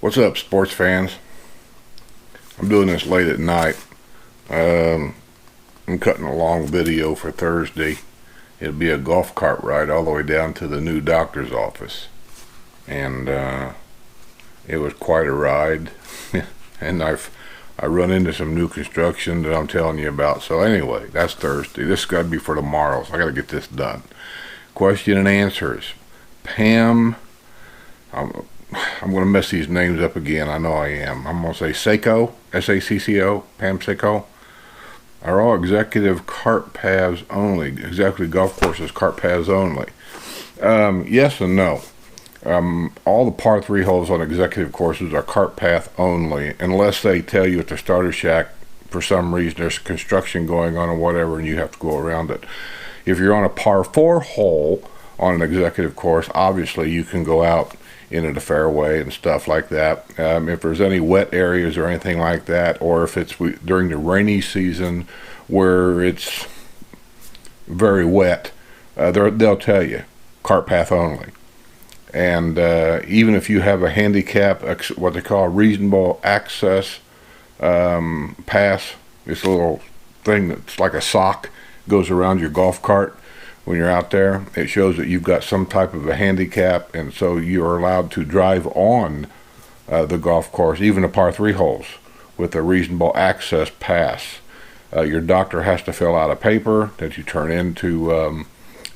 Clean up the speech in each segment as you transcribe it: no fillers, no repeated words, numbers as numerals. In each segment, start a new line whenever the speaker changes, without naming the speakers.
What's up, sports fans? I'm doing this late at night. I'm cutting a long video for Thursday. It'll be a golf cart ride all the way down to the new doctor's office. And it was quite a ride. And I run into some new construction that I'm telling you about. So anyway, that's Thursday. This has got to be for tomorrow, so I got to get this done. Question and answers. Pam, I'm going to mess these names up again. I know I am. I'm going to say Sacco, S-A-C-C-O, Pam Sacco. Are all executive cart paths only? Executive golf courses, cart paths only? Yes and no. All the par 3 holes on executive courses are cart path only, unless they tell you at the starter shack for some reason there's construction going on or whatever and you have to go around it. If you're on a par 4 hole on an executive course, obviously you can go out into the fairway and stuff like that. If there's any wet areas or anything like that, or if it's during the rainy season where it's very wet, they'll tell you cart path only. And even if you have a handicap, what they call a reasonable access pass, it's a little thing that's like a sock, goes around your golf cart. When you're out there, it shows that you've got some type of a handicap, and so you're allowed to drive on the golf course, even the par 3 holes, with a reasonable access pass. Your doctor has to fill out a paper that you turn into a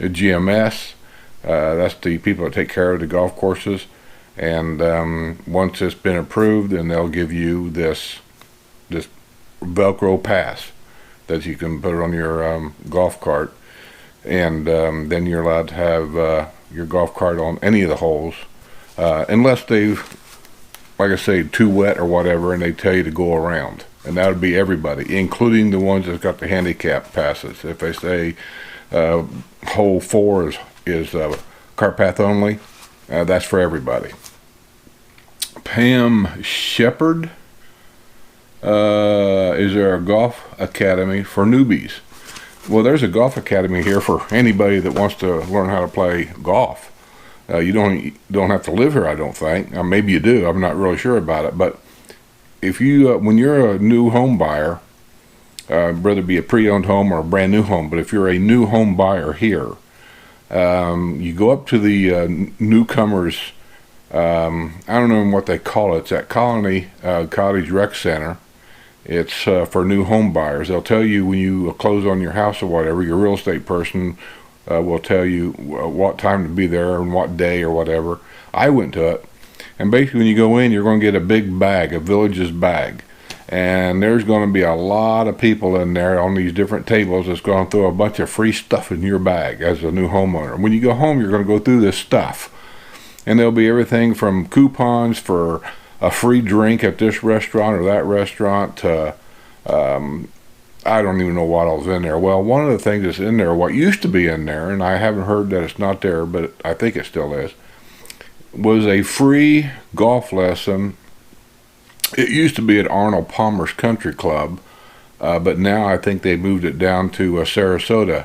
GMS. That's the people that take care of the golf courses. And once it's been approved, then they'll give you this Velcro pass that you can put on your golf cart. And then you're allowed to have your golf cart on any of the holes, unless they've, like I say, too wet or whatever, and they tell you to go around. And that would be everybody, including the ones that's got the handicap passes. If they say hole 4 is cart path only, that's for everybody. Pam Shepard, is there a golf academy for newbies? Well, there's a golf academy here for anybody that wants to learn how to play golf. You don't have to live here, I don't think. Maybe you do. I'm not really sure about it. But if you, when you're a new home buyer, whether it be a pre-owned home or a brand new home, but if you're a new home buyer here, you go up to the newcomers. I don't know what they call it. It's at Colony Cottage Rec Center. It's for new home buyers. They'll tell you when you close on your house or whatever, your real estate person will tell you what time to be there and what day or whatever. I went to it, and basically when you go in, you're going to get a big bag, a Villages bag, and there's going to be a lot of people in there on these different tables that's going to throw a bunch of free stuff in your bag as a new homeowner. When you go home, you're going to go through this stuff, and there'll be everything from coupons for a free drink at this restaurant or that restaurant to, I don't even know what else in there. Well, one of the things that's in there, what used to be in there, and I haven't heard that it's not there, but I think it still is, was a free golf lesson. It used to be at Arnold Palmer's Country Club, but now I think they moved it down to a Sarasota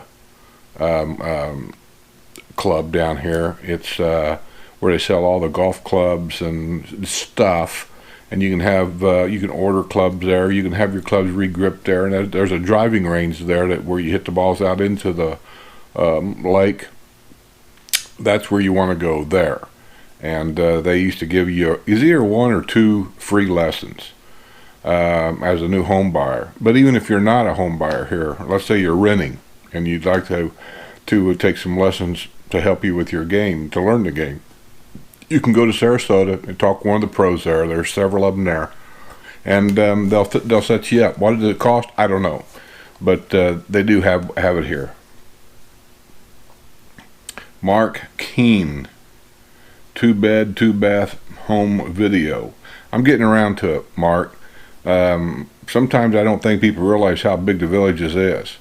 club down here. It's where they sell all the golf clubs and stuff, and you can have you can order clubs there. You can have your clubs re-gripped there, and there's a driving range there where you hit the balls out into the lake. That's where you want to go there. And they used to give you either 1 or 2 free lessons as a new home buyer. But even if you're not a home buyer here, let's say you're renting and you'd like to take some lessons to help you with your game, to learn the game, you can go to Sarasota and talk to one of the pros there. There's several of them there, and they'll set you up. What does it cost? I don't know, but they do have it here. Mark Keene, 2-bed, 2-bath home video. I'm getting around to it, Mark. Sometimes I don't think people realize how big the Villages is,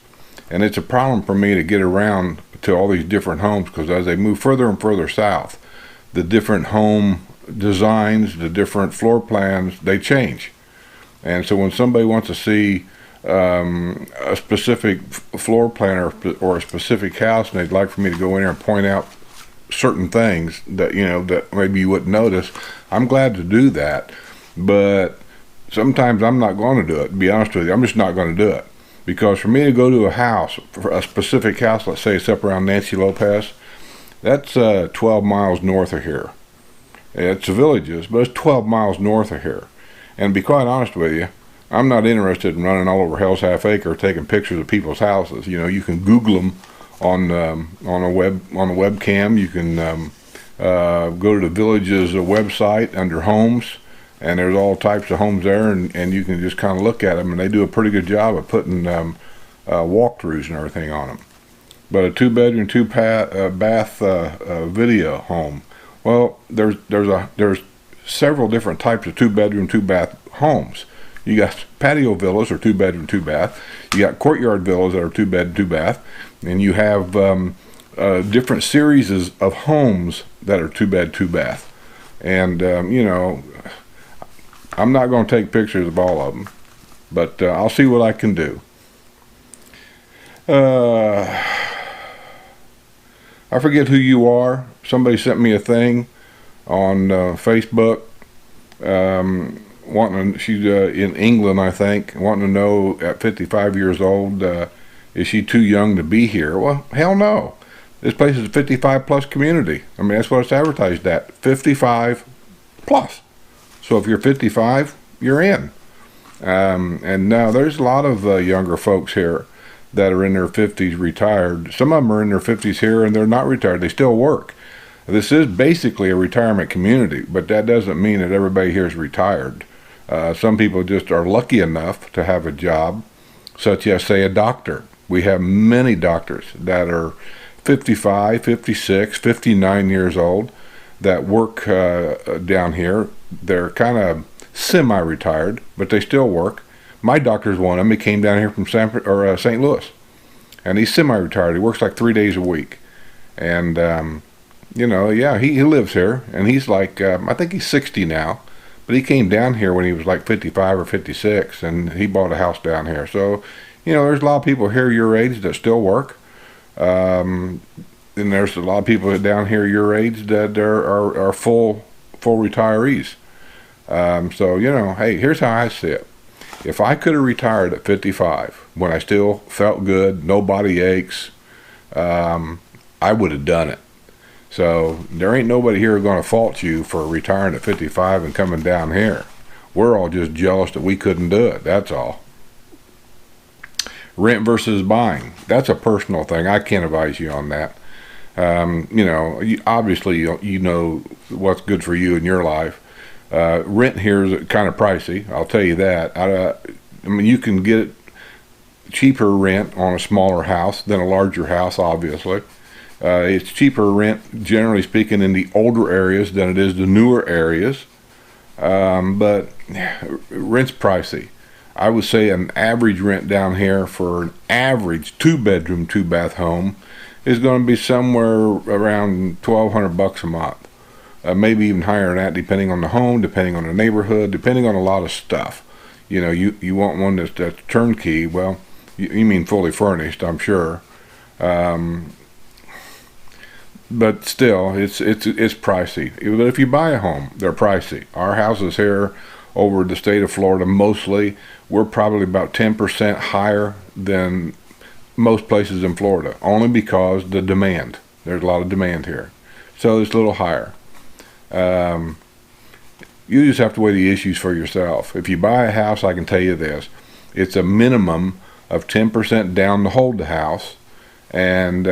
and it's a problem for me to get around to all these different homes, because as they move further and further south, the different home designs, the different floor plans, they change. And so when somebody wants to see a specific floor plan or a specific house, and they'd like for me to go in there and point out certain things that, that maybe you wouldn't notice. I'm glad to do that, but sometimes I'm not going to do it, to be honest with you. I'm just not going to do it. Because for me to go to a house, for a specific house, let's say it's up around Nancy Lopez, that's 12 miles north of here. It's the Villages, but it's 12 miles north of here. And to be quite honest with you, I'm not interested in running all over Hell's Half Acre taking pictures of people's houses. You can Google them on a webcam. You can go to the Villages website under homes, and there's all types of homes there, and you can just kind of look at them, and they do a pretty good job of putting walkthroughs and everything on them. But a 2-bedroom, 2-bath video home, well, there's several different types of 2-bedroom, 2-bath homes. You got patio villas or 2-bedroom, 2-bath. You got courtyard villas that are 2-bed, 2-bath, and you have different series of homes that are 2-bed, 2-bath. And I'm not going to take pictures of all of them, but I'll see what I can do. I forget who you are. Somebody sent me a thing on Facebook. She's in England, I think, wanting to know at 55 years old, is she too young to be here? Well, hell no. This place is a 55 plus community. I mean, that's what it's advertised at, 55 plus. So if you're 55, you're in. And now there's a lot of younger folks here that are in their 50s retired. Some of them are in their 50s here and they're not retired. They still work. This is basically a retirement community, but that doesn't mean that everybody here is retired. Some people just are lucky enough to have a job, such as, say, a doctor. We have many doctors that are 55, 56, 59 years old that work down here. They're kind of semi-retired, but they still work. My doctor's one of them. He came down here from St. Louis, and he's semi-retired. He works like 3 days a week, and he lives here, and he's like, I think he's 60 now, but he came down here when he was like 55 or 56, and he bought a house down here. So, there's a lot of people here your age that still work, and there's a lot of people down here your age that are full retirees. Hey, here's how I see it. If I could have retired at 55 when I still felt good, no body aches, I would have done it. So there ain't nobody here going to fault you for retiring at 55 and coming down here. We're all just jealous that we couldn't do it. That's all. Rent versus buying. That's a personal thing. I can't advise you on that. Obviously you know what's good for you in your life. Rent here is kind of pricey. I'll tell you that. You can get cheaper rent on a smaller house than a larger house, obviously. It's cheaper rent, generally speaking, in the older areas than it is the newer areas. But rent's pricey. I would say an average rent down here for an average 2-bedroom, 2-bath home is going to be somewhere around $1,200 a month. Maybe even higher than that, depending on the home, depending on the neighborhood, depending on a lot of stuff. You want one that's turnkey. Well, you mean fully furnished, I'm sure. But still, it's pricey. But if you buy a home, they're pricey. Our houses here over the state of Florida, mostly, we're probably about 10% higher than most places in Florida, only because the demand. There's a lot of demand here. So it's a little higher. You just have to weigh the issues for yourself. If you buy a house, I can tell you this. It's a minimum of 10% down to hold the house. And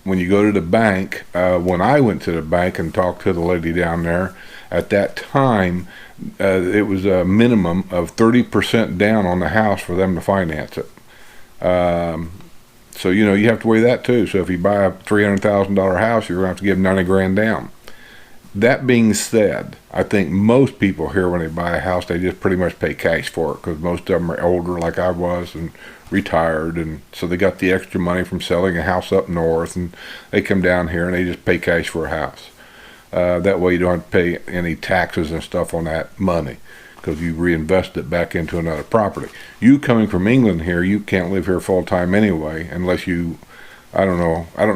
when you go to the bank, when I went to the bank and talked to the lady down there, at that time, it was a minimum of 30% down on the house for them to finance it. So, you have to weigh that too. So if you buy a $300,000 house, you're going to have to give $90,000 down. That being said, I think most people here, when they buy a house, they just pretty much pay cash for it, because most of them are older like I was and retired, and so they got the extra money from selling a house up north, and they come down here and they just pay cash for a house. That way you don't have to pay any taxes and stuff on that money, because you reinvest it back into another property. You coming from England here, you can't live here full time anyway, unless you, I don't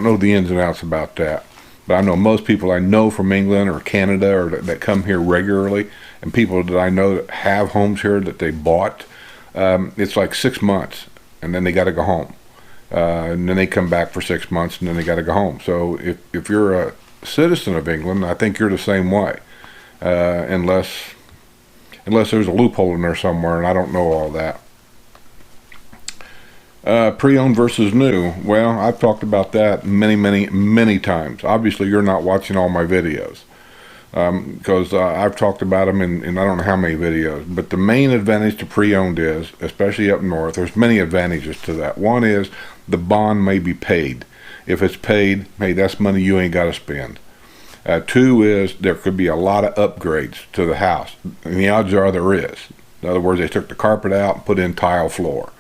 know the ins and outs about that. but I know most people I know from England or Canada or that come here regularly, and people that I know that have homes here that they bought, it's like 6 months, and then they got to go home. And then they come back for 6 months, and then they got to go home. So if you're a citizen of England, I think you're the same way, unless there's a loophole in there somewhere, and I don't know all that. Pre-owned versus new. Well, I've talked about that many times. Obviously, you're not watching all my videos because I've talked about them in I don't know how many videos. But the main advantage to pre-owned is, especially up north, there's many advantages to that. One is the bond may be paid. If it's paid, hey, that's money you ain't got to spend. Two is there could be a lot of upgrades to the house, and the odds are there is. In other words, they took the carpet out and put in tile floor,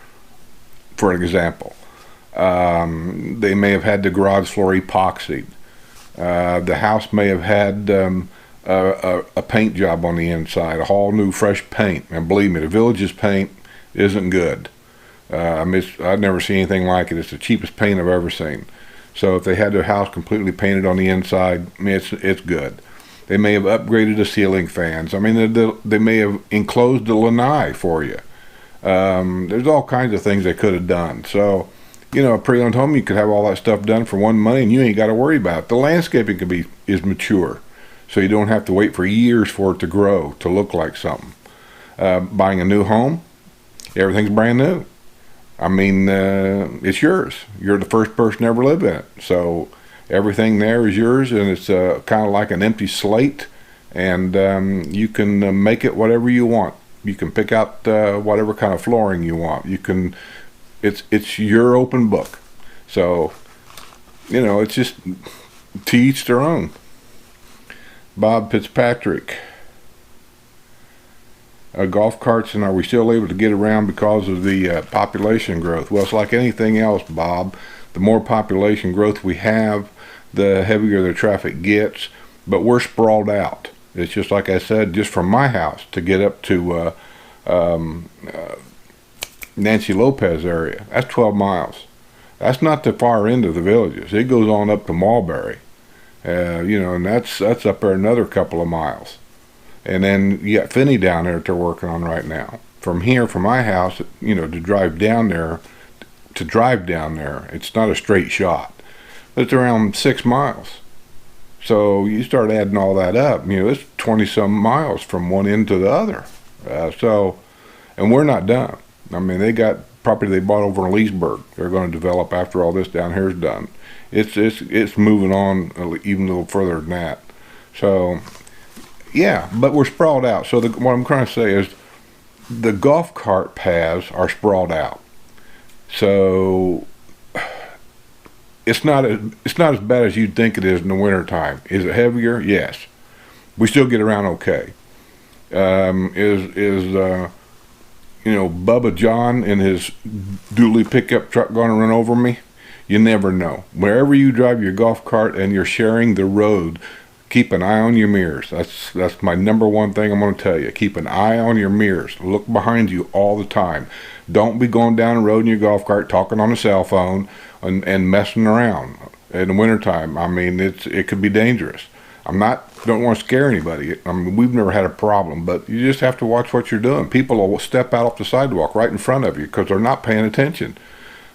for example. They may have had the garage floor epoxied. The house may have had a paint job on the inside, a whole new fresh paint. And believe me, the Village's paint isn't good. I've never seen anything like it. It's the cheapest paint I've ever seen. So if they had their house completely painted on the inside, I mean, it's good. They may have upgraded the ceiling fans. I mean, they may have enclosed the lanai for you. There's all kinds of things they could have done. So, you know, a pre-owned home, you could have all that stuff done for one money, and you ain't got to worry about it. The landscaping is mature, so you don't have to wait for years for it to grow to look like something. Buying a new home, everything's brand new. I mean, it's yours. You're the first person to ever live in it. So everything there is yours, and it's kind of like an empty slate, and you can make it whatever you want. You can pick out whatever kind of flooring you want. You can, it's your open book. So, you know, it's just to each their own. Bob Fitzpatrick. Golf carts, and are we still able to get around because of the population growth? Well, it's like anything else, Bob. The more population growth we have, the heavier the traffic gets, but we're sprawled out. It's just like I said, just from my house to get up to Nancy Lopez area, that's 12 miles. That's not the far end of the Villages. It goes on up to Mulberry, you know, and that's up there another couple of miles. And then you got Finney down there that they're working on right now. From here, from my house, you know, to drive down there, it's not a straight shot, but it's around 6 miles. So you start adding all that up, you know, it's 20-some miles from one end to the other. And we're not done. I mean, they got property they bought over in Leesburg. They're going to develop after all this down here is done. It's moving on even a little further than that. So, yeah, but we're sprawled out. So what I'm trying to say is the golf cart paths are sprawled out. So it's not as bad as you'd think it is in the wintertime. Is it heavier? Yes. We still get around okay. You know, Bubba John in his dually pickup truck going to run over me? You never know. Wherever you drive your golf cart and you're sharing the road, keep an eye on your mirrors. That's my number one thing I'm going to tell you. Keep an eye on your mirrors. Look behind you all the time. Don't be going down the road in your golf cart talking on a cell phone and messing around in the wintertime. I mean, it could be dangerous. Don't want to scare anybody. I mean, we've never had a problem, but you just have to watch what you're doing. People will step out off the sidewalk right in front of you because they're not paying attention.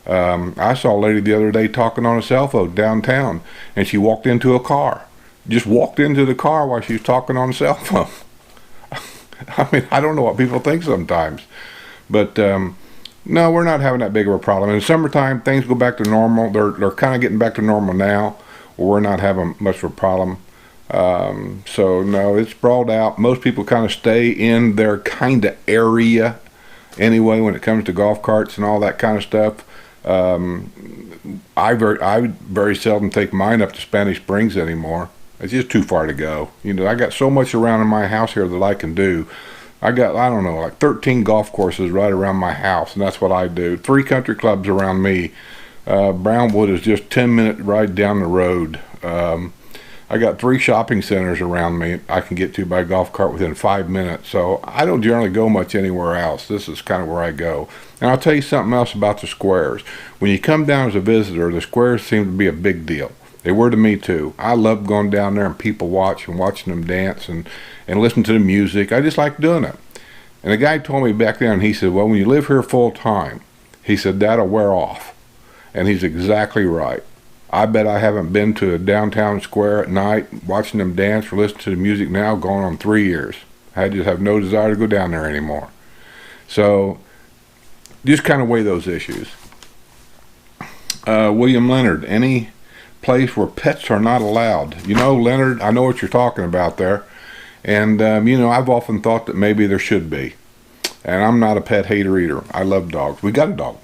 I saw a lady the other day talking on a cell phone downtown, and she walked into a car. Just walked into the car while she was talking on the cell phone. I mean, I don't know what people think sometimes. But, no, we're not having that big of a problem. In the summertime, things go back to normal. They're kind of getting back to normal now. We're not having much of a problem. So, no, it's sprawled out. Most people kind of stay in their kind of area anyway when it comes to golf carts and all that kind of stuff. I very seldom take mine up to Spanish Springs anymore. It's just too far to go. You know, I got so much around in my house here that I can do. I got, I don't know, like 13 golf courses right around my house, and that's what I do. 3 country clubs around me. Brownwood is just 10-minute ride down the road. I got 3 shopping centers around me I can get to by golf cart within 5 minutes. So I don't generally go much anywhere else. This is kind of where I go. And I'll tell you something else about the squares. When you come down as a visitor, the squares seem to be a big deal. They were to me too. I loved going down there and people watch and watching them dance and listen to the music. I just liked doing it. And the guy told me back then, he said, well, when you live here full time, he said, that'll wear off. And he's exactly right. I bet I haven't been to a downtown square at night watching them dance or listening to the music now going on 3 years. I just have no desire to go down there anymore. So just kind of weigh those issues. William Leonard, any place where pets are not allowed? You know, Leonard, I know what you're talking about there. And, you know, I've often thought that maybe there should be. And I'm not a pet hater either. I love dogs. We got a dog.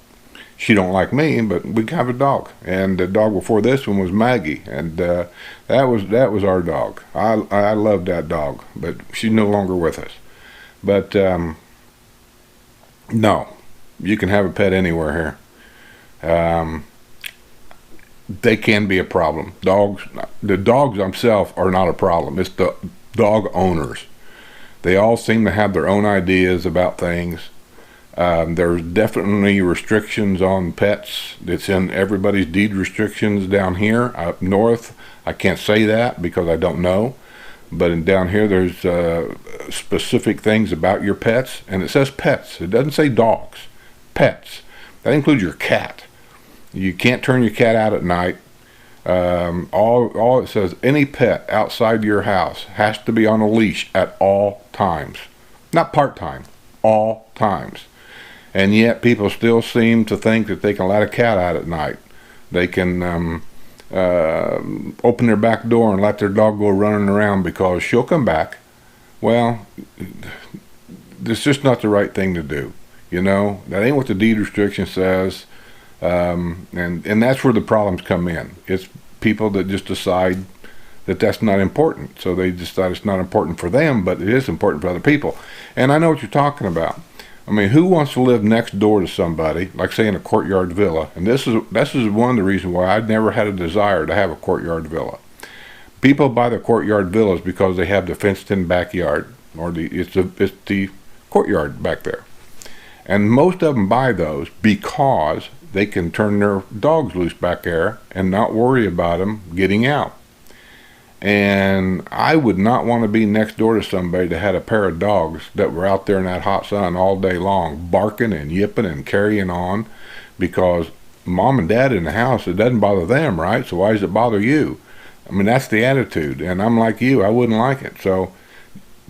She don't like me, but we have a dog. And the dog before this one was Maggie, and that was our dog. I loved that dog, but she's no longer with us. But no, you can have a pet anywhere here. They can be a problem. The dogs themselves are not a problem. It's the dog owners. They all seem to have their own ideas about things. There's definitely restrictions on pets. It's in everybody's deed restrictions down here. Up north, I can't say that because I don't know. But down here, there's specific things about your pets. And it says pets. It doesn't say dogs. Pets. That includes your cat. You can't turn your cat out at night. All it says, any pet outside your house has to be on a leash at all times. Not part-time. All times. And yet people still seem to think that they can let a cat out at night. They can open their back door and let their dog go running around because she'll come back. Well, it's just not the right thing to do. You know, that ain't what the deed restriction says. And that's where the problems come in. It's people that just decide that that's not important. So they decide it's not important for them, but it is important for other people. And I know what you're talking about. I mean, who wants to live next door to somebody, like say in a courtyard villa? And this is one of the reasons why I've never had a desire to have a courtyard villa. People buy the courtyard villas because they have the fenced-in backyard, or it's the courtyard back there. And most of them buy those because they can turn their dogs loose back there and not worry about them getting out. And I would not want to be next door to somebody that had a pair of dogs that were out there in that hot sun all day long, barking and yipping and carrying on, because mom and dad in the house, it doesn't bother them, right? So why does it bother you? I mean, that's the attitude. And I'm like you, I wouldn't like it. So,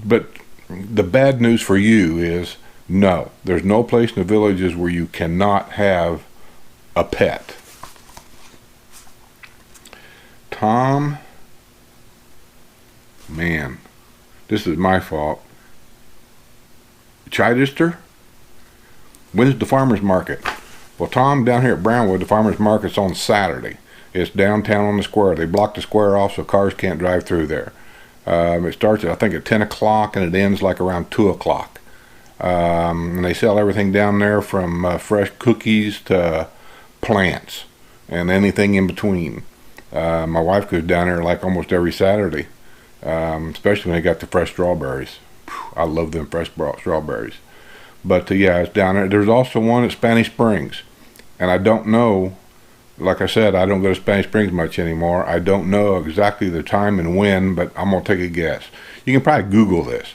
but the bad news for you is no, there's no place in the villages where you cannot have a pet. Tom, man, this is my fault. Chichester? When's the farmer's market? Well, Tom, down here at Brownwood, the farmer's market's on Saturday. It's downtown on the square. They blocked the square off so cars can't drive through there. It starts, I think, at 10 o'clock and it ends like around 2 o'clock. And they sell everything down there from fresh cookies to plants and anything in between. My wife goes down there like almost every Saturday, especially when they got the fresh strawberries. I love them fresh strawberries. But yeah, it's down there. There's also one at Spanish Springs. And I don't know, like I said, I don't go to Spanish Springs much anymore. I don't know exactly the time and when, but I'm going to take a guess. You can probably Google this.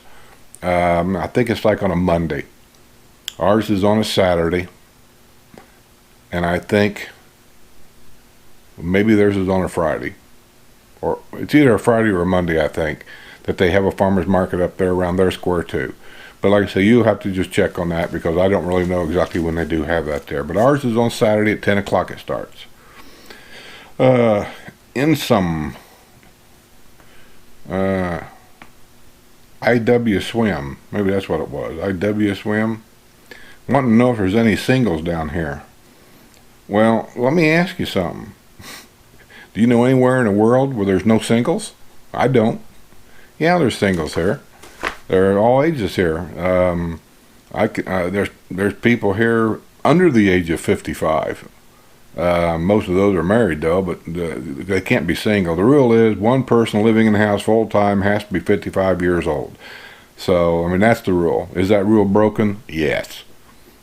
I think it's like on a Monday. Ours is on a Saturday. And I think maybe theirs is on a Friday. Or it's either a Friday or a Monday, I think, that they have a farmer's market up there around their square too. But like I say, you have to just check on that because I don't really know exactly when they do have that there. But ours is on Saturday at 10 o'clock it starts. In some IW Swim, maybe that's what it was, IW Swim, wanting to know if there's any singles down here. Well, let me ask you something. Do you know anywhere in the world where there's no singles? I don't. Yeah, there's singles here. There are all ages here. There's people here under the age of 55. Most of those are married though, but they can't be single. The rule is one person living in the house full time has to be 55 years old. So I mean that's the rule. Is that rule broken? Yes.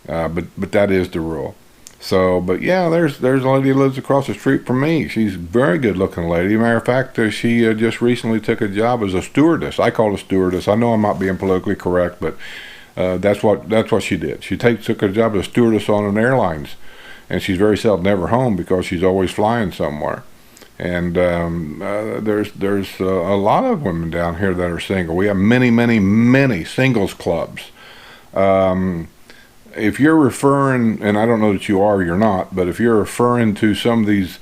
But that is the rule. So, but yeah, there's a lady who lives across the street from me. She's a very good looking lady. Matter of fact, she just recently took a job as a stewardess. I call it a stewardess. I know I'm not being politically correct, but that's what she did. She took a job as a stewardess on an airlines, and she's very seldom ever home because she's always flying somewhere. And there's a lot of women down here that are single. We have many singles clubs. If you're referring, and I don't know that you are or you're not, but if you're referring to some of these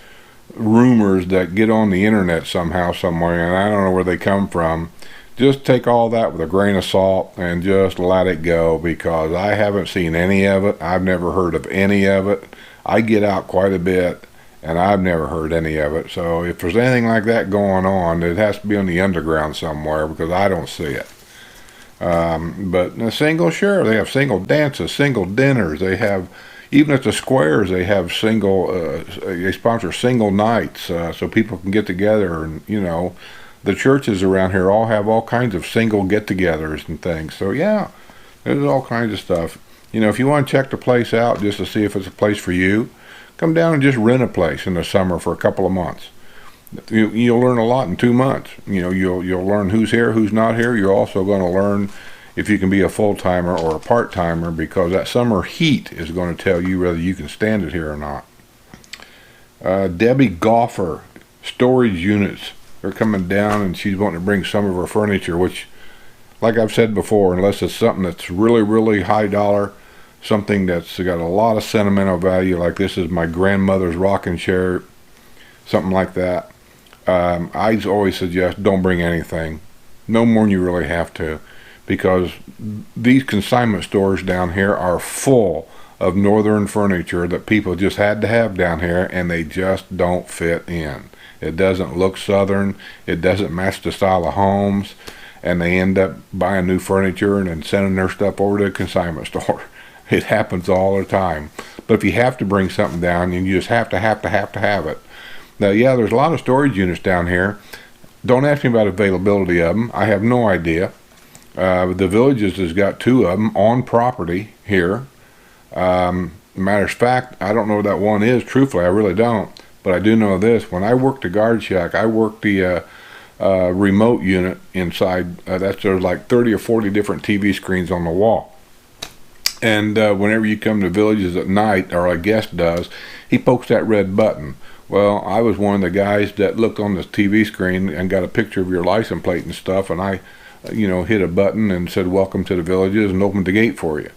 rumors that get on the internet somehow, somewhere, and I don't know where they come from, just take all that with a grain of salt and just let it go, because I haven't seen any of it. I've never heard of any of it. I get out quite a bit, and I've never heard any of it. So if there's anything like that going on, it has to be on the underground somewhere, because I don't see it. But single, sure, they have single dances, single dinners. They have, even at the squares, they have they sponsor single nights, so people can get together. And, the churches around here all have all kinds of single get-togethers and things. So yeah, there's all kinds of stuff. If you want to check the place out just to see if it's a place for you, come down and just rent a place in the summer for a couple of months. You'll learn a lot in 2 months. You'll learn who's here, who's not here. You're also going to learn if you can be a full-timer or a part-timer, because that summer heat is going to tell you whether you can stand it here or not. Debbie Golfer, storage units. They're coming down, and she's wanting to bring some of her furniture, which, like I've said before, unless it's something that's really high dollar, something that's got a lot of sentimental value, like this is my grandmother's rocking chair, something like that, I always suggest don't bring anything, no more than you really have to, because these consignment stores down here are full of northern furniture that people just had to have down here, and they just don't fit in. It doesn't look southern, it doesn't match the style of homes, and they end up buying new furniture and then sending their stuff over to a consignment store. It happens all the time. But if you have to bring something down, you just have to have it. Now, yeah, there's a lot of storage units down here. Don't ask me about availability of them. I have no idea. The Villages has got 2 of them on property here. Matter of fact, I don't know what that one is. Truthfully, I really don't. But I do know this. When I worked the guard shack, I worked the remote unit inside. There's like 30 or 40 different TV screens on the wall. And whenever you come to Villages at night, or a guest does, he pokes that red button. Well, I was one of the guys that looked on the TV screen and got a picture of your license plate and stuff, and I, hit a button and said, "Welcome to the Villages," and opened the gate for you.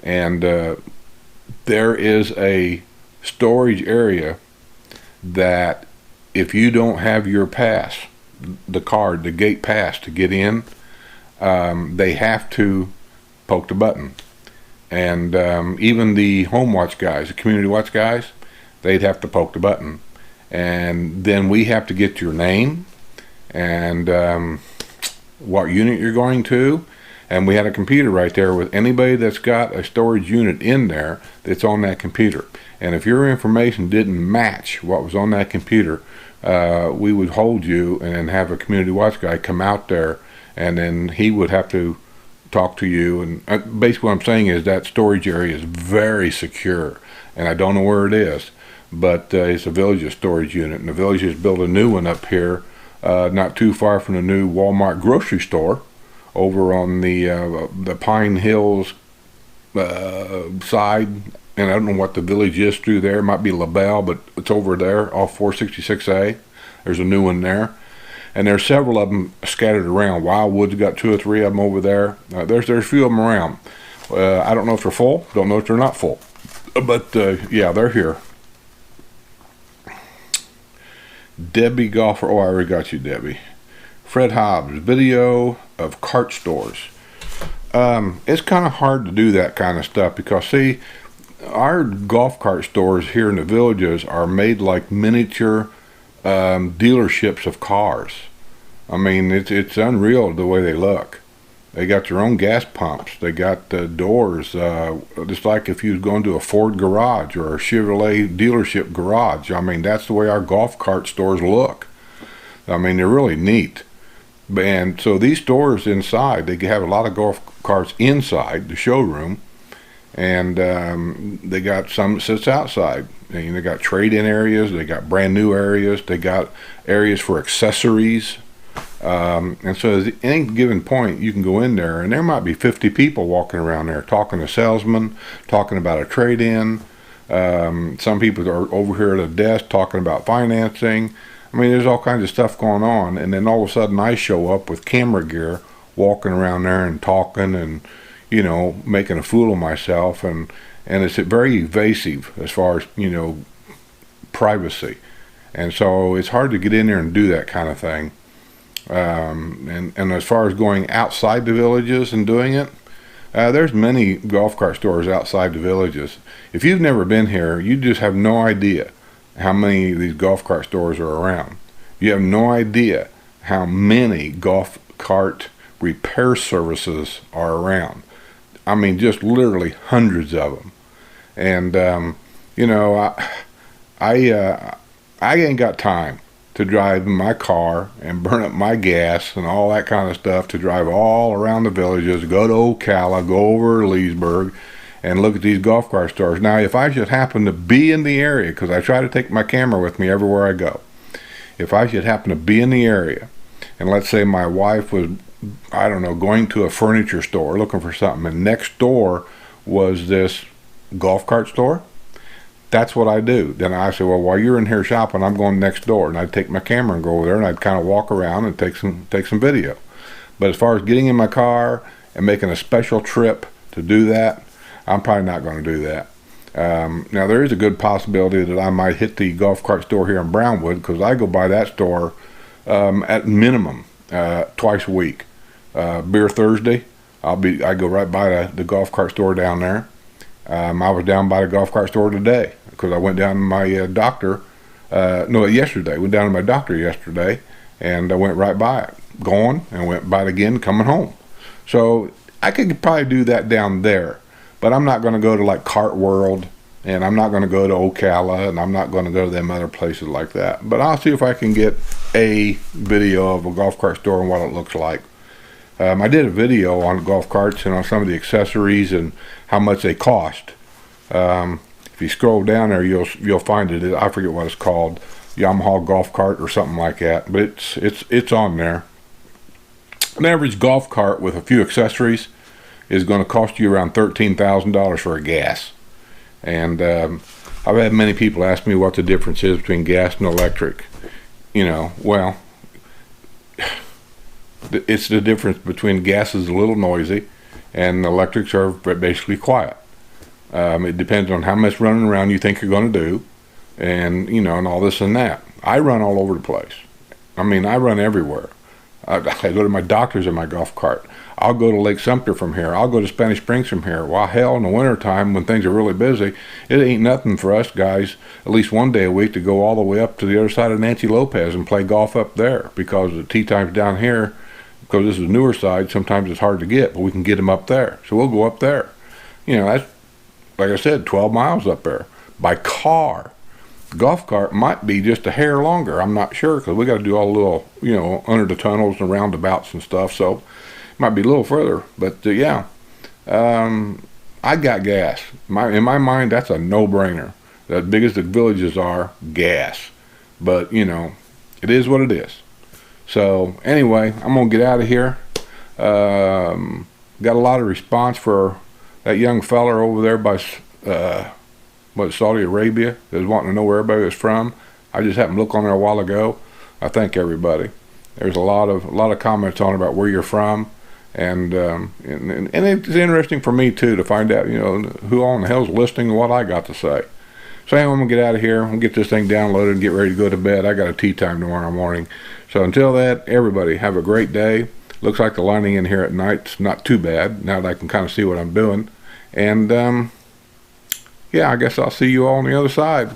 And there is a storage area that if you don't have your pass, the card, the gate pass to get in, they have to poke the button. And even the home watch guys, the community watch guys, they'd have to poke the button. And then we have to get your name and what unit you're going to. And we had a computer right there with anybody that's got a storage unit in there that's on that computer. And if your information didn't match what was on that computer, we would hold you and have a community watch guy come out there, and then he would have to talk to you. And basically what I'm saying is that storage area is very secure, and I don't know where it is, but it's a Villages storage unit, and the Villages built a new one up here not too far from the new Walmart grocery store over on the Pine Hills side. And I don't know what the Village is through there. It might be LaBelle, but it's over there off 466A. There's a new one there. And there's several of them scattered around. Wildwood's got 2 or 3 of them over there. There's a few of them around. I don't know if they're full. Don't know if they're not full. But yeah, they're here. Debbie Golfer. Oh, I already got you, Debbie. Fred Hobbs, video of cart stores. It's kind of hard to do that kind of stuff because, see, our golf cart stores here in the Villages are made like miniature dealerships of cars. I mean, it's unreal the way they look. They got their own gas pumps. They got doors, just like if you was going to a Ford garage or a Chevrolet dealership garage. I mean, that's the way our golf cart stores look. I mean, they're really neat. And so these stores inside, they have a lot of golf carts inside the showroom. and they got some that sits outside. And they got trade-in areas, they got brand new areas, they got areas for accessories. And so at any given point, you can go in there, and there might be 50 people walking around there talking to salesmen, talking about a trade-in. Some people are over here at a desk talking about financing. I mean, there's all kinds of stuff going on. And then all of a sudden I show up with camera gear, walking around there and talking and, you know, making a fool of myself. And it's very evasive as far as, you know, privacy. And so it's hard to get in there and do that kind of thing. And as far as going outside the villages and doing it, there's many golf cart stores outside the villages. If you've never been here, you just have no idea how many of these golf cart stores are around. You have no idea how many golf cart repair services are around. I mean, just literally hundreds of them. And you know, I ain't got time to drive in my car and burn up my gas and all that kind of stuff to drive all around the villages, go to Ocala, go over to Leesburg, and look at these golf cart stores. Now, if I should happen to be in the area, because I try to take my camera with me everywhere I go, if I should happen to be in the area, and let's say my wife was, I don't know, going to a furniture store looking for something, and next door was this golf cart store, that's what I do. Then I say, well, while you're in here shopping, I'm going next door, and I'd take my camera and go over there, and I'd kind of walk around and take some video. But as far as getting in my car and making a special trip to do that, I'm probably not going to do that. Now, there is a good possibility that I might hit the golf cart store here in Brownwood, because I go by that store at minimum twice a week. Beer Thursday, I go right by the golf cart store down there. I was down by the golf cart store today because I went down to my doctor. Yesterday. Went down to my doctor yesterday, and I went right by it, going, and went by it again, coming home. So I could probably do that down there, but I'm not going to go to like Cart World, and I'm not going to go to Ocala, and I'm not going to go to them other places like that. But I'll see if I can get a video of a golf cart store and what it looks like. I did a video on golf carts and on some of the accessories and how much they cost. If you scroll down there, you'll find it. I forget what it's called, Yamaha golf cart or something like that. But it's on there. An average golf cart with a few accessories is going to cost you around $13,000 for a gas. And I've had many people ask me what the difference is between gas and electric. You know, well, it's the difference between gas is a little noisy and electrics are basically quiet. It depends on how much running around you think you're going to do, and you know, and all this and that. I run all over the place. I mean, I run everywhere. I go to my doctor's in my golf cart. I'll go to Lake Sumter from here. I'll go to Spanish Springs from here. Well, hell, in the wintertime when things are really busy, it ain't nothing for us guys at least one day a week to go all the way up to the other side of Nancy Lopez and play golf up there, because the tee times down here, because this is the newer side, sometimes it's hard to get, but we can get them up there. So we'll go up there. You know, that's, like I said, 12 miles up there by car. The golf cart might be just a hair longer. I'm not sure, because we got to do all the little, you know, under the tunnels and roundabouts and stuff. So it might be a little further. But yeah, I got gas. In my mind, that's a no-brainer. As big as the villages are, gas. But, you know, it is what it is. So anyway, I'm going to get out of here. Got a lot of response for that young feller over there by Saudi Arabia that was wanting to know where everybody was from. I just happened to look on there a while ago. I thank everybody. There's a lot of comments on about where you're from, and it's interesting for me too to find out, you know, who on the hell's listening and what I got to say. So anyway, I'm gonna get out of here. I'm gonna get this thing downloaded and get ready to go to bed. I got a tea time tomorrow morning. So until that, everybody have a great day. Looks like the lighting in here at night's not too bad now that I can kind of see what I'm doing. And yeah, I guess I'll see you all on the other side.